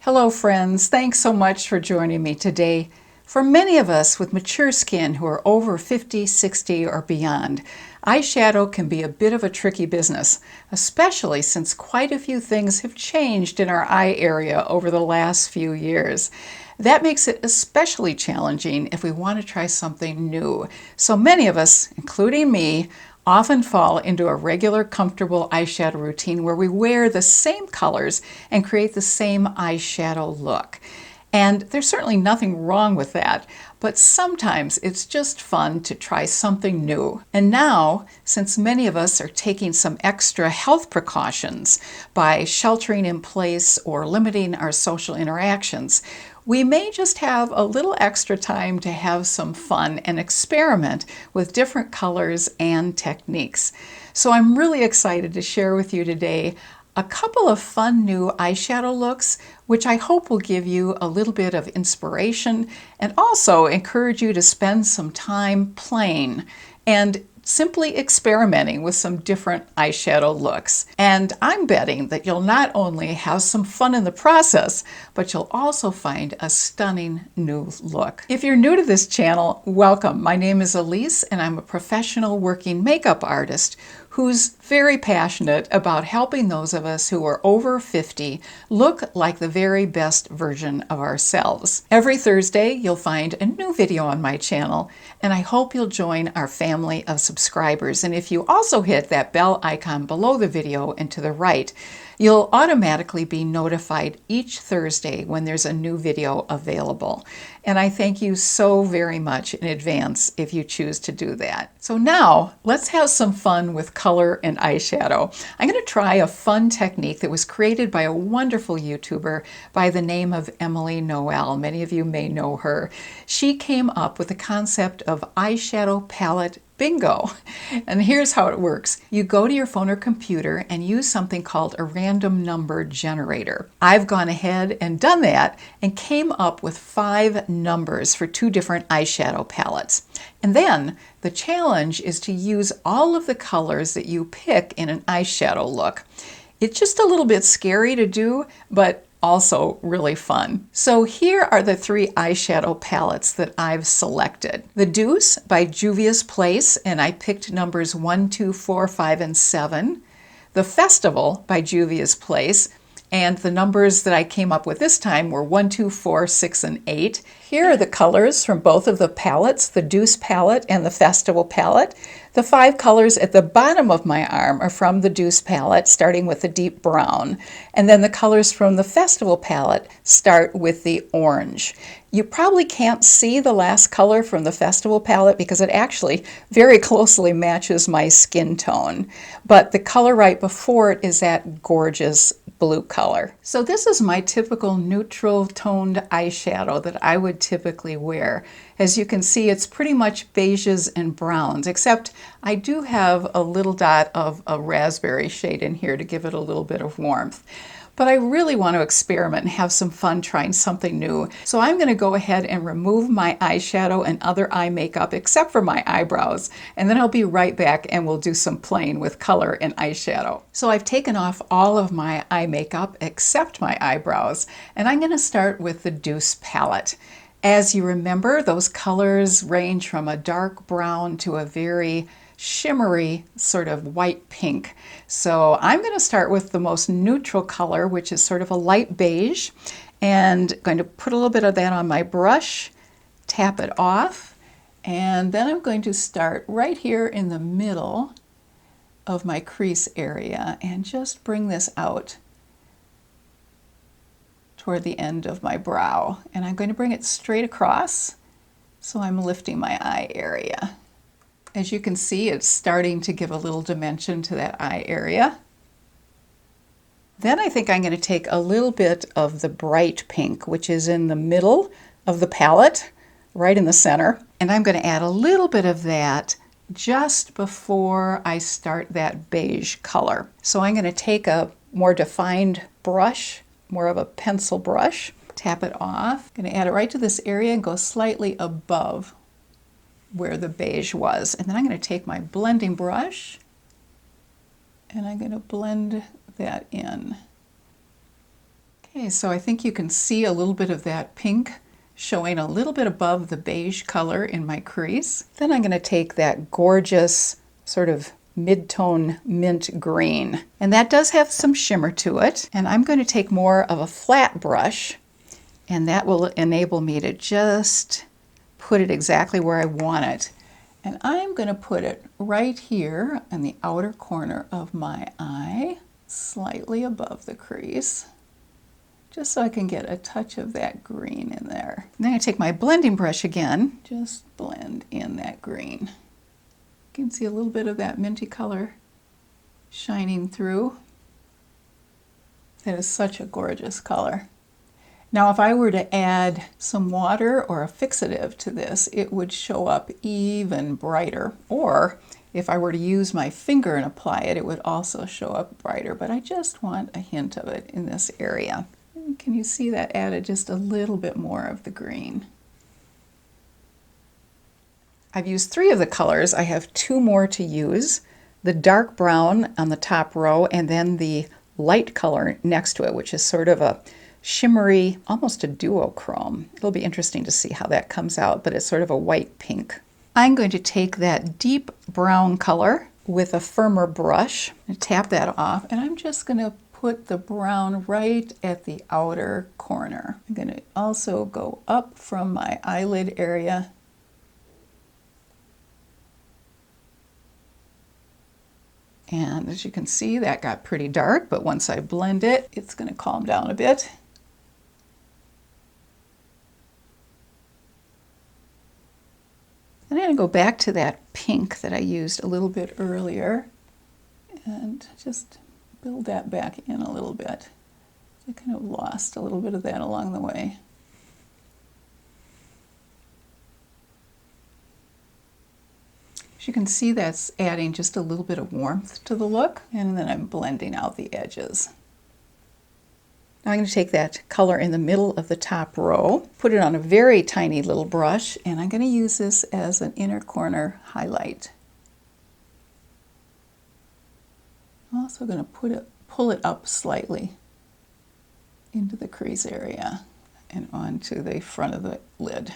Hello friends, thanks so much for joining me today. For many of us with mature skin who are over 50, 60 or beyond, eyeshadow can be a bit of a tricky business, especially since quite a few things have changed in our eye area over the last few years. That makes it especially challenging if we want to try something new. So many of us, including me, often fall into a regular, comfortable eyeshadow routine where we wear the same colors and create the same eyeshadow look. And there's certainly nothing wrong with that, but sometimes it's just fun to try something new. And now, since many of us are taking some extra health precautions by sheltering in place or limiting our social interactions, we may just have a little extra time to have some fun and experiment with different colors and techniques. So I'm really excited to share with you today a couple of fun new eyeshadow looks, which I hope will give you a little bit of inspiration and also encourage you to spend some time playing and simply experimenting with some different eyeshadow looks. And I'm betting that you'll not only have some fun in the process, but you'll also find a stunning new look. If you're new to this channel, welcome. My name is Elise and I'm a professional working makeup artist who's very passionate about helping those of us who are over 50 look like the very best version of ourselves. Every Thursday, you'll find a new video on my channel, and I hope you'll join our family of subscribers. And if you also hit that bell icon below the video and to the right, you'll automatically be notified each Thursday when there's a new video available. And I thank you so very much in advance if you choose to do that. So now, let's have some fun with color and eyeshadow. I'm going to try a fun technique that was created by a wonderful YouTuber by the name of Emily Noel. Many of you may know her. She came up with the concept of eyeshadow palette bingo. And here's how it works. You go to your phone or computer and use something called a random number generator. I've gone ahead and done that and came up with 5 numbers for 2 different eyeshadow palettes. And then the challenge is to use all of the colors that you pick in an eyeshadow look. It's just a little bit scary to do, but also really fun. So here are the 3 eyeshadow palettes that I've selected. The Douce by Juvia's Place, and I picked numbers 1, 2, 4, 5, and 7. The Festival by Juvia's Place, and the numbers that I came up with this time were 1, 2, 4, 6, and 8. Here are the colors from both of the palettes, the Douce palette and the Festival palette. The 5 colors at the bottom of my arm are from the Douce palette, starting with the deep brown. And then the colors from the Festival palette start with the orange. You probably can't see the last color from the Festival palette because it actually very closely matches my skin tone. But the color right before it is that gorgeous blue color. So this is my typical neutral toned eyeshadow that I would typically wear. As you can see, it's pretty much beiges and browns, except I do have a little dot of a raspberry shade in here to give it a little bit of warmth. But I really want to experiment and have some fun trying something new. So I'm going to go ahead and remove my eyeshadow and other eye makeup except for my eyebrows. And then I'll be right back and we'll do some playing with color and eyeshadow. So I've taken off all of my eye makeup except my eyebrows. And I'm going to start with the Douce palette. As you remember, those colors range from a dark brown to a very shimmery sort of white pink. So I'm going to start with the most neutral color, which is sort of a light beige, and going to put a little bit of that on my brush, tap it off, and then I'm going to start right here in the middle of my crease area and just bring this out toward the end of my brow. And I'm going to bring it straight across, so I'm lifting my eye area. As you can see, it's starting to give a little dimension to that eye area. Then I think I'm going to take a little bit of the bright pink, which is in the middle of the palette, right in the center. And I'm going to add a little bit of that just before I start that beige color. So I'm going to take a more defined brush, more of a pencil brush, tap it off. I'm going to add it right to this area and go slightly above where the beige was. And then I'm going to take my blending brush and I'm going to blend that in. Okay, so I think you can see a little bit of that pink showing a little bit above the beige color in my crease. Then I'm going to take that gorgeous sort of mid-tone mint green. And that does have some shimmer to it. And I'm going to take more of a flat brush, and that will enable me to just put it exactly where I want it. And I'm going to put it right here in the outer corner of my eye, slightly above the crease, just so I can get a touch of that green in there. And then I take my blending brush again, just blend in that green. You can see a little bit of that minty color shining through. That is such a gorgeous color. Now, if I were to add some water or a fixative to this, it would show up even brighter. Or if I were to use my finger and apply it, it would also show up brighter. But I just want a hint of it in this area. And can you see that added just a little bit more of the green? I've used 3 of the colors. I have 2 more to use. The dark brown on the top row, and then the light color next to it, which is sort of a shimmery, almost a duochrome. It'll be interesting to see how that comes out, but it's sort of a white pink. I'm going to take that deep brown color with a firmer brush and tap that off, and I'm just going to put the brown right at the outer corner. I'm going to also go up from my eyelid area and as you can see, that got pretty dark, but once I blend it, it's going to calm down a bit. And I'm going to go back to that pink that I used a little bit earlier and just build that back in a little bit. I kind of lost a little bit of that along the way. As you can see, that's adding just a little bit of warmth to the look, and then I'm blending out the edges. Now I'm going to take that color in the middle of the top row, put it on a very tiny little brush, and I'm going to use this as an inner corner highlight. I'm also going to pull it up slightly into the crease area and onto the front of the lid,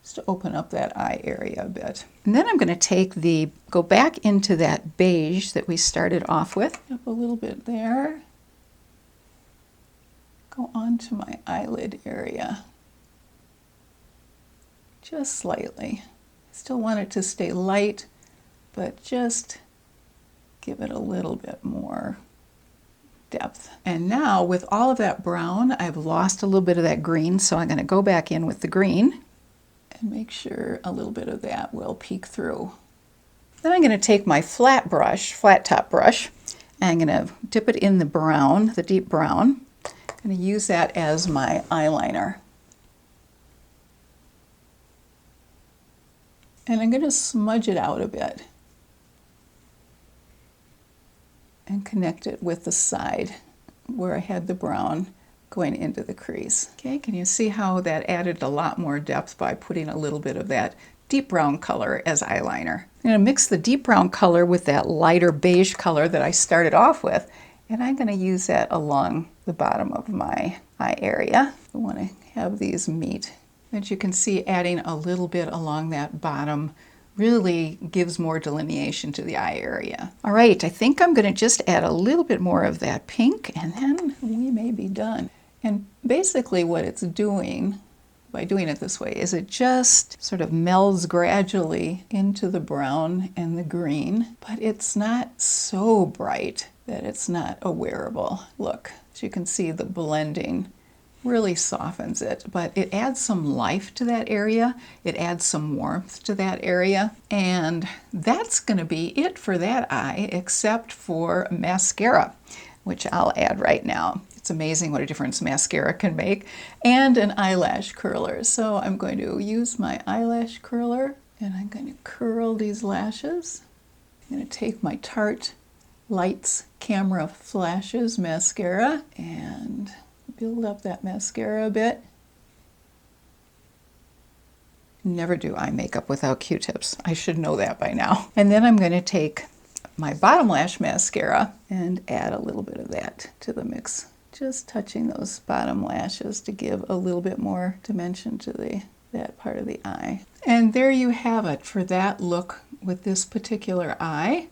just to open up that eye area a bit. And then I'm going to go back into that beige that we started off with, up a little bit there. Go onto my eyelid area, just slightly. Still want it to stay light, but just give it a little bit more depth. And now with all of that brown, I've lost a little bit of that green, so I'm going to go back in with the green and make sure a little bit of that will peek through. Then I'm going to take my flat top brush, and I'm going to dip it in the brown, the deep brown. I'm going to use that as my eyeliner. And I'm going to smudge it out a bit and connect it with the side where I had the brown going into the crease. Okay, can you see how that added a lot more depth by putting a little bit of that deep brown color as eyeliner? I'm going to mix the deep brown color with that lighter beige color that I started off with, and I'm going to use that along the bottom of my eye area. I want to have these meet. As you can see, adding a little bit along that bottom really gives more delineation to the eye area. All right, I think I'm going to just add a little bit more of that pink, and then we may be done. And basically what it's doing by doing it this way is it just sort of melds gradually into the brown and the green, but it's not so bright that it's not a wearable look. As you can see, the blending really softens it, but it adds some life to that area. It adds some warmth to that area. And that's going to be it for that eye, except for mascara, which I'll add right now. It's amazing what a difference mascara can make, and an eyelash curler. So I'm going to use my eyelash curler, and I'm going to curl these lashes. I'm going to take my Tarte Lights Camera Flashes mascara and build up that mascara a bit. Never do eye makeup without Q-tips. I should know that by now. And then I'm going to take my bottom lash mascara and add a little bit of that to the mix just touching those bottom lashes to give a little bit more dimension to that part of the eye. And there you have it for that look with this particular eye.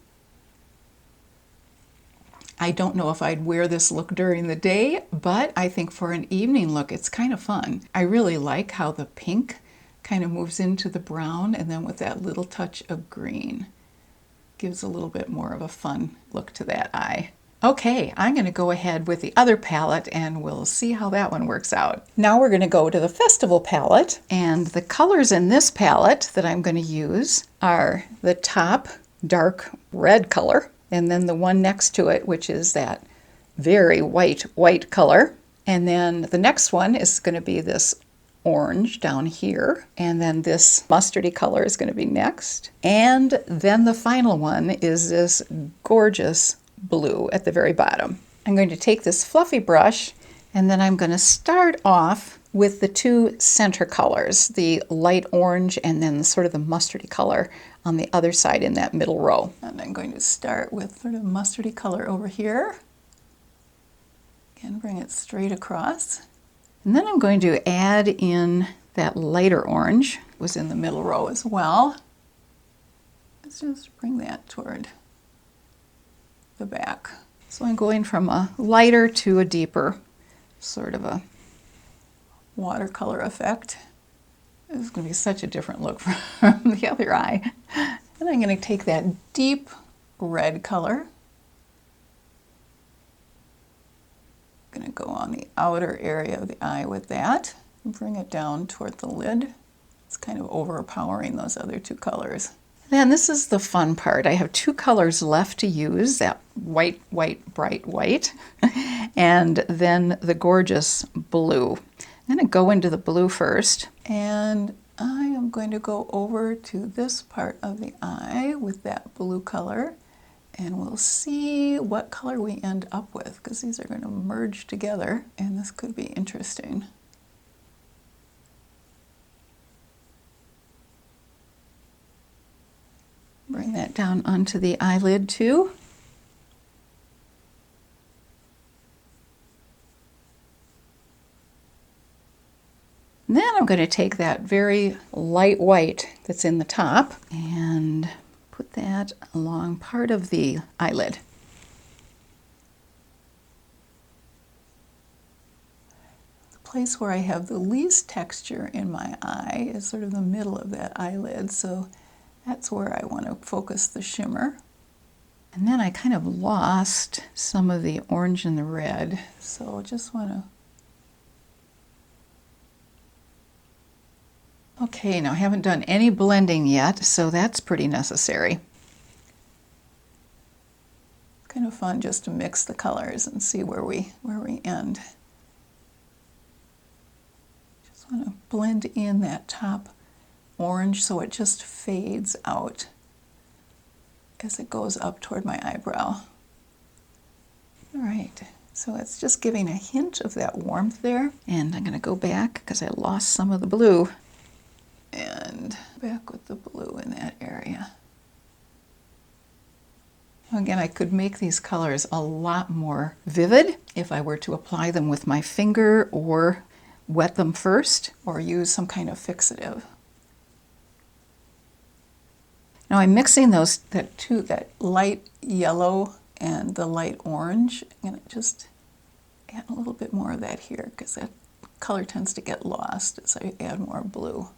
I don't know if I'd wear this look during the day, but I think for an evening look, it's kind of fun. I really like how the pink kind of moves into the brown, and then with that little touch of green, gives a little bit more of a fun look to that eye. Okay, I'm going to go ahead with the other palette and we'll see how that one works out. Now we're going to go to the Festival palette, and the colors in this palette that I'm going to use are the top dark red color, and then the one next to it, which is that very white color. And then the next one is going to be this orange down here, and then this mustardy color is going to be next. And then the final one is this gorgeous blue at the very bottom. I'm going to take this fluffy brush, and then I'm going to start off with the two center colors, the light orange and then sort of the mustardy color on the other side in that middle row. And I'm going to start with sort of mustardy color over here. Again, bring it straight across. And then I'm going to add in that lighter orange, was in the middle row as well. Let's just bring that toward the back. So I'm going from a lighter to a deeper, sort of a watercolor effect. This is going to be such a different look from the other eye. And I'm going to take that deep red color. I'm going to go on the outer area of the eye with that and bring it down toward the lid. It's kind of overpowering those other two colors. Then this is the fun part. I have two colors left to use, that white, bright white, and then the gorgeous blue. I'm going to go into the blue first, and I am going to go over to this part of the eye with that blue color, and we'll see what color we end up with, because these are going to merge together, and this could be interesting. Bring that down onto the eyelid too. And then I'm going to take that very light white that's in the top and put that along part of the eyelid. The place where I have the least texture in my eye is sort of the middle of that eyelid, so that's where I want to focus the shimmer. And then I kind of lost some of the orange and the red, so just want to... Okay, now I haven't done any blending yet, so that's pretty necessary. Kind of fun just to mix the colors and see where we end. Just want to blend in that top orange so it just fades out as it goes up toward my eyebrow. All right, so it's just giving a hint of that warmth there. And I'm going to go back because I lost some of the blue. And back with the blue in that area. Again, I could make these colors a lot more vivid if I were to apply them with my finger or wet them first or use some kind of fixative. Now I'm mixing that light yellow and the light orange. I'm going to just add a little bit more of that here because that color tends to get lost as I add more blue.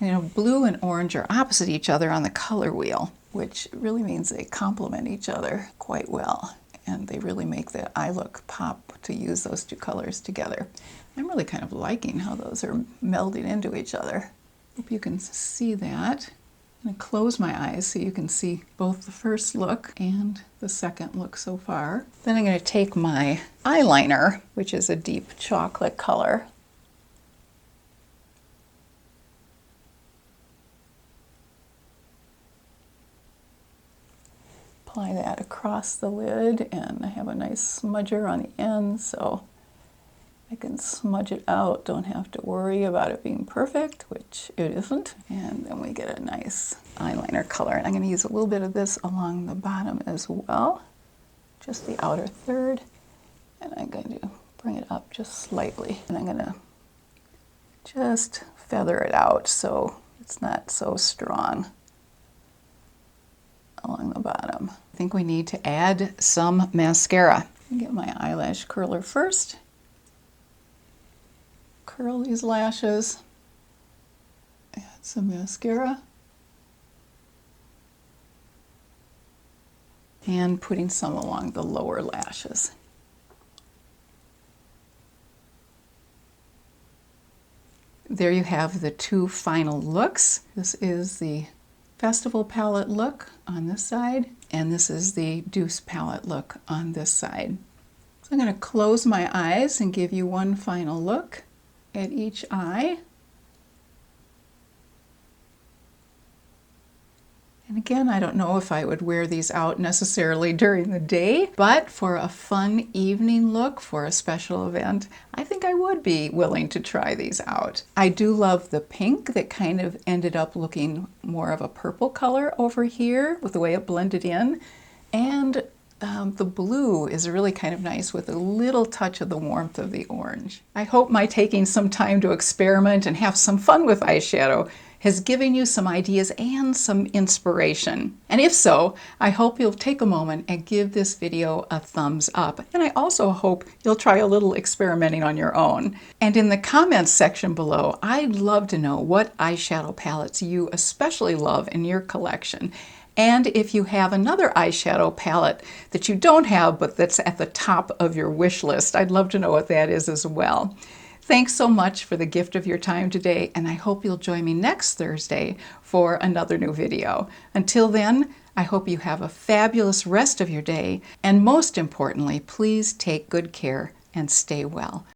You know, blue and orange are opposite each other on the color wheel, which really means they complement each other quite well, and they really make the eye look pop to use those two colors together. I'm really kind of liking how those are melding into each other. Hope you can see that. I'm going to close my eyes so you can see both the first look and the second look so far. Then I'm going to take my eyeliner, which is a deep chocolate color, apply that across the lid, and I have a nice smudger on the end so I can smudge it out, don't have to worry about it being perfect, which it isn't. And then we get a nice eyeliner color. And I'm going to use a little bit of this along the bottom as well, just the outer third. And I'm going to bring it up just slightly. And I'm going to just feather it out so it's not so strong along the bottom. I think we need to add some mascara. I'll get my eyelash curler first. Curl these lashes. Add some mascara. And putting some along the lower lashes. There you have the two final looks. This is the Festival palette look on this side, and this is the Douce palette look on this side. So I'm going to close my eyes and give you one final look at each eye. And again, I don't know if I would wear these out necessarily during the day, but for a fun evening look for a special event, I think I would be willing to try these out. I do love the pink that kind of ended up looking more of a purple color over here with the way it blended in. And the blue is really kind of nice with a little touch of the warmth of the orange. I hope my taking some time to experiment and have some fun with eyeshadow has given you some ideas and some inspiration. And if so, I hope you'll take a moment and give this video a thumbs up. And I also hope you'll try a little experimenting on your own. And in the comments section below, I'd love to know what eyeshadow palettes you especially love in your collection. And if you have another eyeshadow palette that you don't have but that's at the top of your wish list, I'd love to know what that is as well. Thanks so much for the gift of your time today, and I hope you'll join me next Thursday for another new video. Until then, I hope you have a fabulous rest of your day, and most importantly, please take good care and stay well.